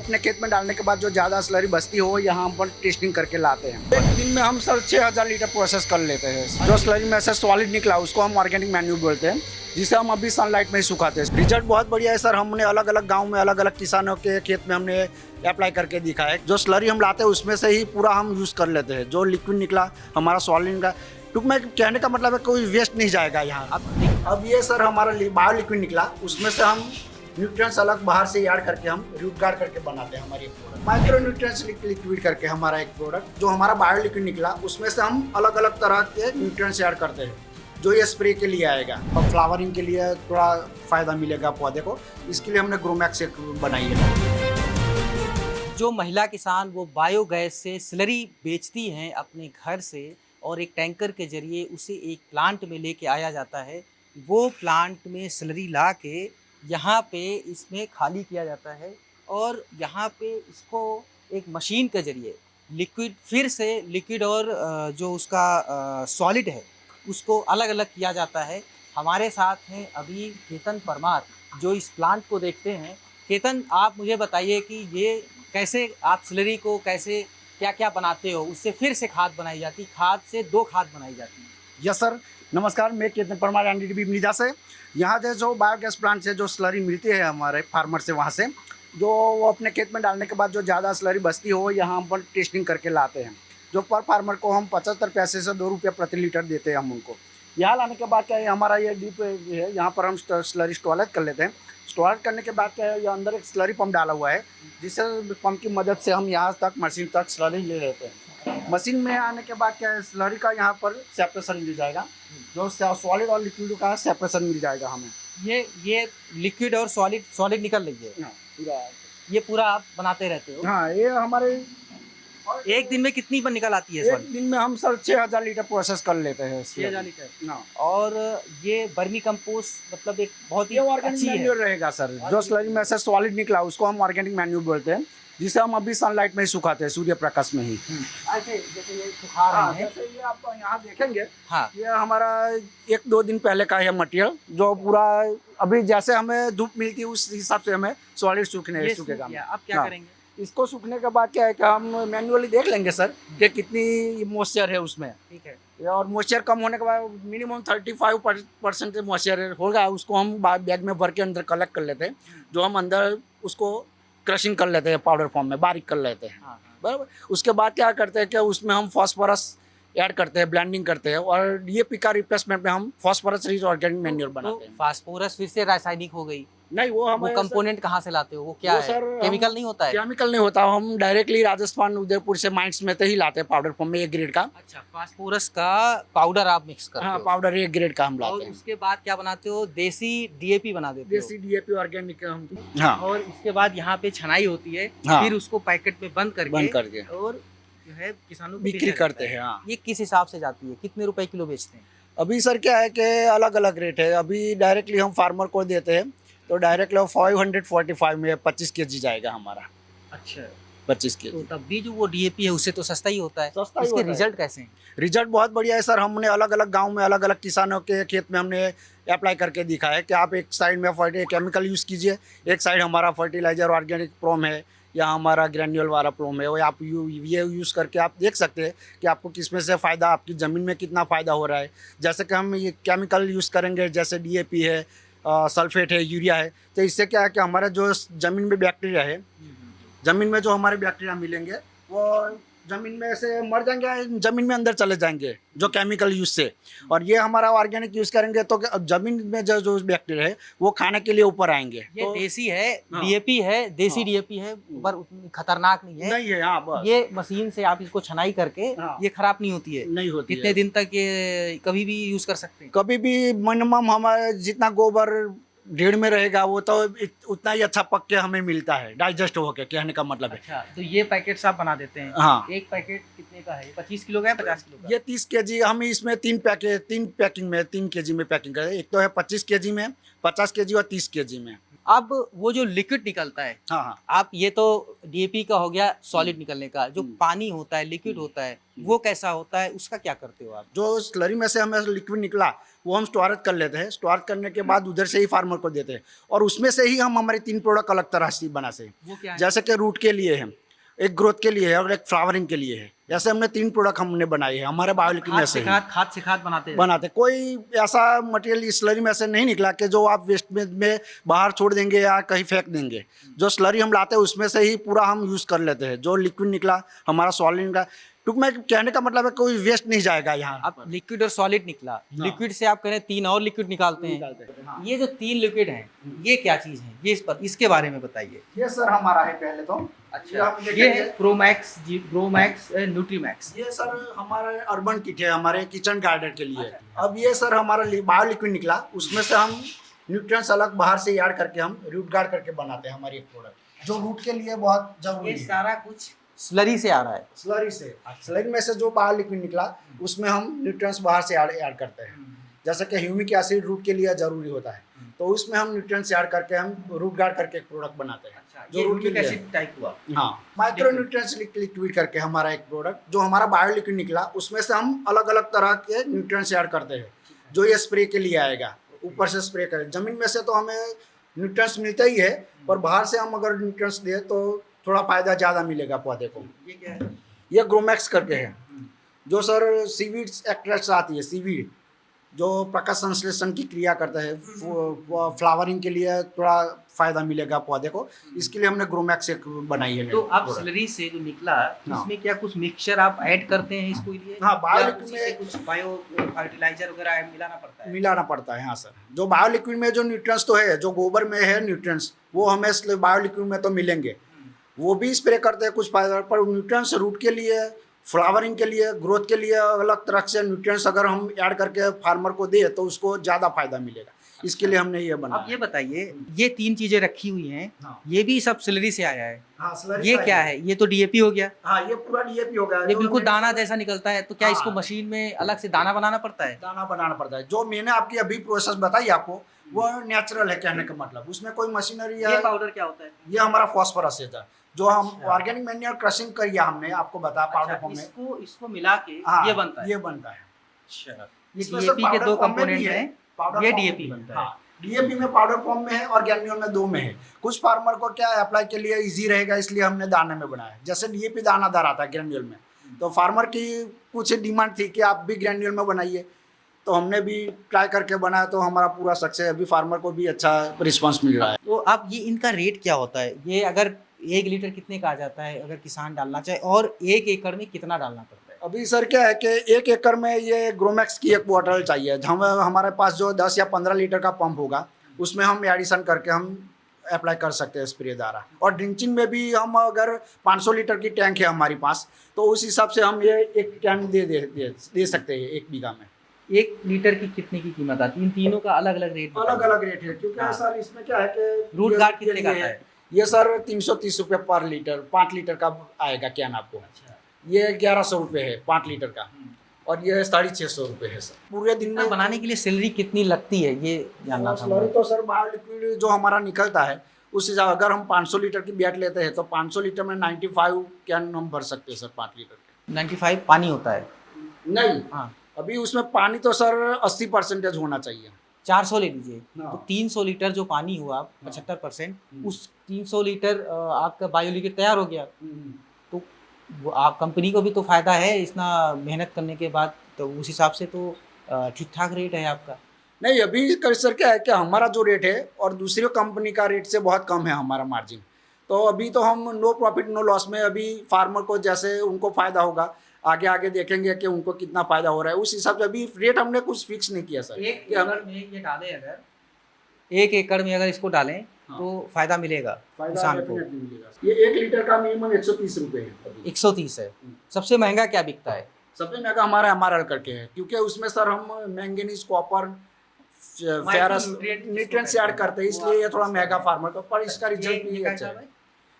अपने खेत में डालने के बाद जो ज़्यादा स्लरी बचती हो यहाँ पर टेस्टिंग करके लाते हैं। एक दिन में हम सर 6000 लीटर प्रोसेस कर लेते हैं। जो स्लरी में से सॉलिड निकला उसको हम ऑर्गेनिक मैन्यूर बोलते हैं, जिसे हम अभी सनलाइट में ही सुखाते हैं। रिजल्ट बहुत बढ़िया है सर। हमने अलग अलग गाँव में अलग अलग किसानों के खेत में हमने अप्लाई करके दिखा है। जो स्लरी हम लाते हैं उसमें से ही पूरा हम यूज़ कर लेते हैं। जो लिक्विड निकला हमारा सॉलिड निकला, टूक में कहने का मतलब है कोई वेस्ट नहीं जाएगा यहाँ। अब ये सर हमारा बायो लिक्विड निकला, उसमें से हम न्यूट्रिएंट्स अलग बाहर से ऐड करके हम रूट गार्ड करके बनाते हैं हमारी प्रोडक्ट। माइक्रो न्यूट्रिएंट्स लिक्विड करके हमारा एक प्रोडक्ट जो हमारा बायो लिक्विड निकला, उसमें से हम अलग अलग तरह के न्यूट्रिएंट्स ऐड करते हैं जो ये स्प्रे के लिए आएगा और फ्लावरिंग के लिए थोड़ा फ़ायदा मिलेगा पौधे को। इसके लिए हमने ग्रोमैक्स एक बनाई है। जो महिला किसान वो बायोगैस से स्लरी बेचती हैं अपने घर से और एक टैंकर के जरिए उसे एक प्लांट में लेके आया जाता है। वो प्लांट में स्लरी ला के यहाँ पे इसमें खाली किया जाता है और यहाँ पे इसको एक मशीन के जरिए लिक्विड और जो उसका सॉलिड है उसको अलग अलग किया जाता है। हमारे साथ हैं अभी केतन परमार जो इस प्लांट को देखते हैं। केतन, आप मुझे बताइए कि ये कैसे आप स्लरी को कैसे क्या क्या बनाते हो, उससे फिर से खाद बनाई जाती, खाद से दो खाद बनाई जाती है। यस सर, नमस्कार। मैं केतन परमार एनडीडीबी मृदा से। यहाँ से जो बायोगैस प्लांट से जो स्लरी मिलती है हमारे फार्मर से, वहाँ से जो वो अपने खेत में डालने के बाद जो ज़्यादा स्लरी बचती हो यहाँ पर टेस्टिंग करके लाते हैं। जो पर फार्मर को हम 75 पैसे से 2 रुपये प्रति लीटर देते हैं हम उनको। यहाँ लाने के बाद क्या है, हमारा ये डीप है, यहाँ पर हम स्लरी स्टोरेज कर लेते हैं। स्टोरेज करने के बाद क्या है, ये अंदर एक स्लरी पंप डाला हुआ है, जिससे पंप की मदद से हम यहाँ तक मशीन तक स्लरी ले लेते हैं। मशीन में आने के बाद क्या है, स्लरी का यहाँ पर सेपरेशन मिल जाएगा, जो सॉलिड और लिक्विड का सेपरेशन मिल जाएगा हमें। ये लिक्विड और सॉलिड निकल रही है। हाँ, पूरा ये पूरा आप बनाते रहते हो? हाँ, ये हमारे एक दिन में कितनी पर निकल आती है? एक दिन में हम सर 6000 लीटर प्रोसेस कर लेते हैं। 6000 लीटर। हाँ। और ये वर्मी कंपोस्ट मतलब एक बहुत ही ऑर्गेनिक अच्छी है। मैन्यूर रहेगा सर। जो स्लरी में से सॉलिड निकला उसको हम ऑर्गेनिक मैन्यूर बोलते हैं, जिसे हम अभी सनलाइट में ही सुखाते हैं, सूर्य प्रकाश में ही। ऐसे जैसे ये सुखा रहे हैं। जैसे ये आप यहाँ देखेंगे, हाँ, ये हमारा 1-2 दिन पहले का है मटेरियल, जो पूरा अभी जैसे हमें धूप मिलती है उस हिसाब से हमें सॉलिड ये सूखेगा। अब क्या करेंगे? इसको सूखने के बाद क्या है कि हम मैन्युअली देख लेंगे सर कि कितनी मॉइस्चर है उसमें। ठीक है। और मॉइस्चर कम होने के बाद मिनिमम 35% मॉइस्चर होगा, उसको हम बैग में भर के अंदर कलेक्ट कर लेते हैं, जो हम अंदर उसको क्रशिंग कर लेते हैं, पाउडर फॉर्म में बारीक कर लेते हैं। हाँ। बराबर। उसके बाद क्या करते हैं कि उसमें हम फास्फोरस ऐड करते हैं, ब्लेंडिंग करते हैं, और डीएपी का रिप्लेसमेंट में हम फास्फोरस रिच ऑर्गेनिक मैन्योर बनाते हैं। फास्फोरस फिर से रासायनिक हो गई? नहीं, वो हम कंपोनेंट कहाँ से लाते हो? वो क्या वो है? सर केमिकल नहीं होता है? केमिकल नहीं होता, हम डायरेक्टली राजस्थान उदयपुर से माइंस में से ही लाते हैं पाउडर फॉर्म में, एक ग्रेड का। अच्छा, फास्फोरस का पाउडर आप मिक्स करते हाँ, हो? पाउडर एक ग्रेड का हम और लाते हैं। उसके बाद क्या बनाते हो? देसी डीएपी बना देते हो? देसी डीएपी ऑर्गेनिक हम। हाँ, और इसके बाद यहाँ पे छनाई होती है। हाँ। फिर उसको पैकेट में बंद करके और जो है किसानों को बिक्री बेचा करते जाता है। हैं। हाँ, ये किस हिसाब से जाती है? कितने रुपए किलो बेचते हैं? अभी सर क्या है कि अलग अलग रेट है। अभी डायरेक्टली हम फार्मर को देते हैं तो डायरेक्टली 545 में 25 केजी जाएगा हमारा। अच्छा, 25 तो केजी तब भी जो वो डीएपी है उससे तो सस्ता ही होता है। सस्ता ही इसके होता है। रिजल्ट कैसे हैं? रिजल्ट बहुत बढ़िया है सर। हमने अलग अलग गांव में अलग अलग किसानों के खेत में हमने अप्लाई करके दिखा है कि आप एक साइड में केमिकल यूज़ कीजिए, एक साइड हमारा फर्टिलाइजर ऑर्गेनिक प्रोम है या हमारा ग्रैन्यूल वाला प्रोम है, वो आप ये यूज़ करके आप देख सकते हैं कि आपको किस में से फ़ायदा, आपकी ज़मीन में कितना फ़ायदा हो रहा है। जैसे कि हम ये केमिकल यूज़ करेंगे, जैसे डीएपी है, सल्फेट है, यूरिया है, तो इससे क्या है कि हमारा जो ज़मीन में बैक्टीरिया है, ज़मीन में जो हमारे बैक्टीरिया मिलेंगे वो ज़मीन में से मर जाएंगे, ज़मीन में अंदर चले जाएंगे जो केमिकल यूज़ से। और ये हमारा ऑर्गेनिक यूज़ करेंगे तो ज़मीन में जो बैक्टीरिया है वो खाने के लिए ऊपर आएंगे। ये तो देसी है, हाँ। डीएपी है, देसी हाँ। डीएपी है, पर उतनी खतरनाक नहीं है। नहीं है। हाँ, बस ये मशीन से आप इसको छनाई करके हाँ। ये खराब नहीं होती है। नहीं होती कितने है। दिन तक ये कभी भी यूज कर सकते हैं? कभी भी मिनिमम हमारे जितना गोबर ढेर में रहेगा वो तो उतना ही अच्छा पक के हमें मिलता है, डाइजेस्ट होके, कहने का मतलब है। अच्छा, तो ये पैकेट्स आप बना देते हैं? हाँ। एक पैकेट कितने का है? 25 किलो का है, 50 किलो का? ये 30 केजी, हम इसमें 3 पैकिंग में 3 केजी में पैकिंग करें। एक तो है 25 केजी में, 50 केजी और 30 केजी में। अब वो जो लिक्विड निकलता है, हाँ हाँ। आप ये तो डीएपी का हो गया सॉलिड निकलने का, जो पानी होता है लिक्विड होता है वो कैसा होता है, उसका क्या करते हो आप? जो स्लरी में से हमें लिक्विड निकला वो हम स्टोरेज कर लेते हैं। स्टोरेज करने के बाद उधर से ही फार्मर को देते हैं और उसमें से ही हम हमारे 3 प्रोडक्ट अलग तरह से बनाते हैं। वो क्या है? जैसे कि रूट के लिए है, एक ग्रोथ के लिए है और एक फ्लावरिंग के लिए है। ऐसे हमने 3 प्रोडक्ट हमने बनाए हैं हमारे बायोलिक्विड में से ही खाद से खाद बनाते हैं। बनाते। कोई ऐसा मटेरियल स्लरी में से नहीं निकला कि जो आप वेस्ट में बाहर छोड़ देंगे या कहीं फेंक देंगे। जो स्लरी हम लाते हैं उसमें से ही पूरा हम यूज़ कर लेते हैं। जो लिक्विड निकला हमारा सॉलिड निकला, टूक में कहने का मतलब है कोई वेस्ट नहीं जाएगा यहाँ। अब लिक्विड और सॉलिड निकला, लिक्विड से आप कह रहे हैं 3 और लिक्विड निकालते हैं। हाँ। ये जो 3 लिक्विड हैं ये क्या चीज़ है, ये इसके बारे में बताइए। ये सर हमारा है पहले तो। अच्छा, ये है प्रोमैक्स प्रोमैक्स न्यूट्रीमैक्स। ये सर हमारा अर्बन किट है हमारे किचन गार्डन के लिए। अब ये सर हमारा बायो लिक्विड निकला, उसमें से हम न्यूट्रिएंट्स अलग बाहर से ऐड करके हम रूट गार्ड करके बनाते हैं हमारी एक प्रोडक्ट, जो रूट के लिए बहुत जरूरी ये है। सारा कुछ स्लरी से आ रहा है। स्लरी से, स्लरी में से जो बायो लिक्विड निकला उसमें हम न्यूट्रिएंट्स बाहर से ऐड करते हैं। जैसे कि ह्यूमिक एसिड रूट के लिए जरूरी होता है, तो उसमें हम न्यूट्रिएंट्स ऐड करके हम रूट गार्ड करके एक प्रोडक्ट बनाते हैं। जो रूट के लिए टाइप हुआ। हाँ, माइक्रो न्यूट्रिएंट्स लिक्विड करके हमारा एक प्रोडक्ट जो हमारा बायो लिक्विड निकला, उसमें से हम अलग अलग तरह के न्यूट्रिएंट्स ऐड करते हैं जो ये स्प्रे के लिए आएगा। ऊपर से स्प्रे करें, जमीन में से तो हमें न्यूट्रिएंट्स मिलता ही है, पर बाहर से हम अगर न्यूट्रिएंट्स दें तो थोड़ा फायदा ज़्यादा मिलेगा पौधे को। ये क्या है? ये ग्रोमैक्स करके है, जो सर सीवीड एक्ट्रैक्ट्स आती है, सीवीड जो प्रकाश संश्लेषण की क्रिया करता है, फ्लावरिंग के लिए थोड़ा फायदा मिलेगा पौधे को, इसके लिए हमने ग्रोमैक्स एक बनाई है। तो आप स्लरी से जो निकला इसमें क्या कुछ मिक्सचर आप ऐड करते हैं इसको लिए? हाँ, बायो या लिक्विड उसी से में कुछ बायो फर्टिलाइजर वगैरह मिलाना पड़ता है? मिलाना पड़ता है। हाँ सर, जो बायो लिक्विड में जो न्यूट्रिएंट्स तो है, जो गोबर में है न्यूट्रिएंट्स, वो हमें बायो लिक्विड में तो मिलेंगे, वो भी स्प्रे करते हैं कुछ फायदा। पर न्यूट्रिएंट्स रूट के लिए, फ्लावरिंग के लिए, ग्रोथ के लिए अलग तरह से न्यूट्रिएंट्स अगर हम ऐड करके फार्मर को दे तो उसको ज़्यादा फायदा मिलेगा। इसके लिए हमने ये बनाया। अब ये बताइए, ये 3 चीजें रखी हुई हैं, हाँ। ये भी सब स्लरी से आया है। हाँ, स्लरी ये का क्या है? ये तो डीएपी हो गया। हाँ, ये पूरा डीएपी हो गया। ये बिल्कुल दाना जैसा निकलता है, तो क्या इसको मशीन में अलग से दाना बनाना पड़ता है? दाना बनाना पड़ता है। जो मैंने आपकी अभी प्रोसेस बताई आपको, वो नेचुरल है कहने का मतलब, उसमें कोई मशीनरी ये पाउडर क्या होता है? ये हमारा फॉस्फोरस है जो हम ऑर्गेनिक मैन्योर क्रशिंग करिए हमने आपको बताया पाउडर फॉर्म में। इसको मिला के हाँ, ये बनता है। ये बनता है। अच्छा, ये इसमें सर डीएपी के पाउडर 2 फॉर्म में कंपोनेंट भी है, हैं, पाउडर ये फॉर्म में डीएपी भी बनता है। हाँ, डीएपी में पाउडर फॉर्म में है और ग्रैन्यूल में 2 में है। कुछ फार्मर को क्या है, अप्लाई के लिए इजी रहेगा, इसलिए हमने दाने में बनाया। जैसे डीएपी दानादार आता है ग्रैन्यूल में, तो फार्मर की कुछ डिमांड थी कि आप भी ग्रैन्यूल में बनाइए, तो हमने भी ट्राई करके बनाया, तो हमारा पूरा सक्सेस, अभी फार्मर को भी अच्छा रिस्पांस मिल रहा है। तो अब ये इनका रेट क्या होता है? ये अगर 1 लीटर कितने का आ जाता है अगर किसान डालना चाहे, और 1 एकड़ में कितना डालना पड़ता है? अभी सर क्या है कि 1 एकड़ में ये ग्रोमैक्स की एक बॉटल चाहिए। हमारे पास जो 10 या 15 लीटर का पंप होगा, उसमें हम एडिशन करके हम अप्लाई कर सकते हैं स्प्रे द्वारा। और ड्रिंचिंग में भी हम अगर 500 लीटर की टैंक है हमारे पास, तो उस हिसाब से हम ये एक टैंक दे सकते हैं 1 बीघा में। 1 लीटर की कितने की कीमत आती है? इन तीनों का अलग अलग रेट अलग अलग रेट है, क्योंकि हाँ। सर इसमें क्या है कि रूट गार्ड कितने का आता है? ये सर 330 रुपये पर लीटर, 5 लीटर का आएगा कैन आपको। ये 1100 रुपये है 5 लीटर का, और ये 650 रुपये है सर। पूरे दिन में बनाने के लिए सैलरी कितनी लगती है, ये जानना था। स्लरी तो सर बायो लिक्विड जो हमारा निकलता है, उस हिसाब अगर हम 500 लीटर की बैट लेते हैं तो 500 लीटर में 95 कैन हम भर सकते हैं सर 5 लीटर के। 95 पानी होता है? नहीं, हाँ, अभी उसमें पानी तो सर 80% होना चाहिए। 400 ले लीजिए, हाँ। तो 300 लीटर जो पानी हुआ 75%, उस 300 लीटर आपका बायो लिक्विड तैयार हो गया। तो वो आप कंपनी को भी तो फायदा है इतना मेहनत करने के बाद, तो उस हिसाब से तो ठीक ठाक रेट है आपका। नहीं, अभी सर क्या है कि हमारा जो रेट है और दूसरी कंपनी का रेट से बहुत कम है हमारा मार्जिन। तो अभी तो हम नो प्रॉफिट नो लॉस में, अभी फार्मर को जैसे उनको फ़ायदा होगा, आगे आगे देखेंगे कि उनको कितना फ़ायदा हो रहा है, उस हिसाब से अभी रेट हमने कुछ फिक्स नहीं किया सर। 1 एकड़ में ये डालें, अगर 1 एकड़ में अगर इसको डालें तो फ़ायदा मिलेगा किसान को। ये 1 लीटर का मिनिमम 130 रुपये है अभी। 130 है। सबसे महंगा क्या बिकता है? सबसे महंगा हमारा MRL करके है, क्योंकि उसमें सर हम manganese, copper, ferrous nutrients add करते हैं, इसलिए ये थोड़ा महंगा फार्मर को, पर इसका रिजल्ट भी अच्छा है।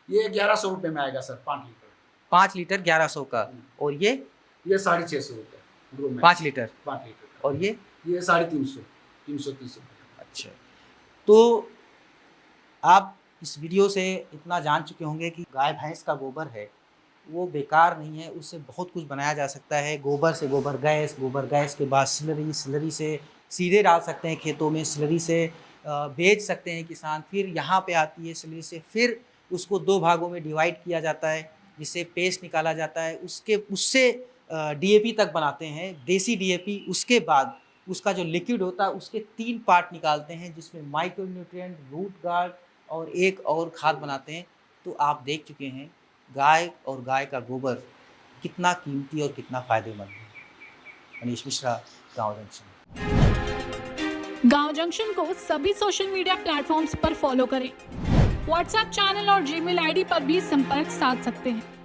ये 1100 रुपये में आएगा सर 5 लीटर। 5 लीटर 1100 का, और ये 650 रुपये 5 लीटर, 5 लीटर, और ये 350 330 रुपये। अच्छा, तो आप इस वीडियो से इतना जान चुके होंगे कि गाय भैंस का गोबर है वो बेकार नहीं है, उससे बहुत कुछ बनाया जा सकता है। गोबर से गोबर गैस के बाद स्लरी से सीधे डाल सकते हैं खेतों में, स्लरी से बेच सकते हैं किसान। फिर यहाँ पे आती है स्लरी से, फिर उसको 2 भागों में डिवाइड किया जाता है जिससे पेस्ट निकाला जाता है, उससे डीएपी तक बनाते हैं, देसी डीएपी। उसके बाद उसका जो लिक्विड होता है उसके 3 पार्ट निकालते हैं जिसमें माइक्रो न्यूट्रिएंट, रूट गार्ड और एक और खाद बनाते हैं। तो आप देख चुके हैं गाय और गाय का गोबर कितना कीमती और कितना फ़ायदेमंद है। मनीष मिश्रा, गाँव जंक्शन। गांव जंक्शन को सभी सोशल मीडिया प्लेटफॉर्म्स पर फॉलो करें। व्हाट्सएप चैनल और जीमेल आईडी पर भी संपर्क साध सकते हैं।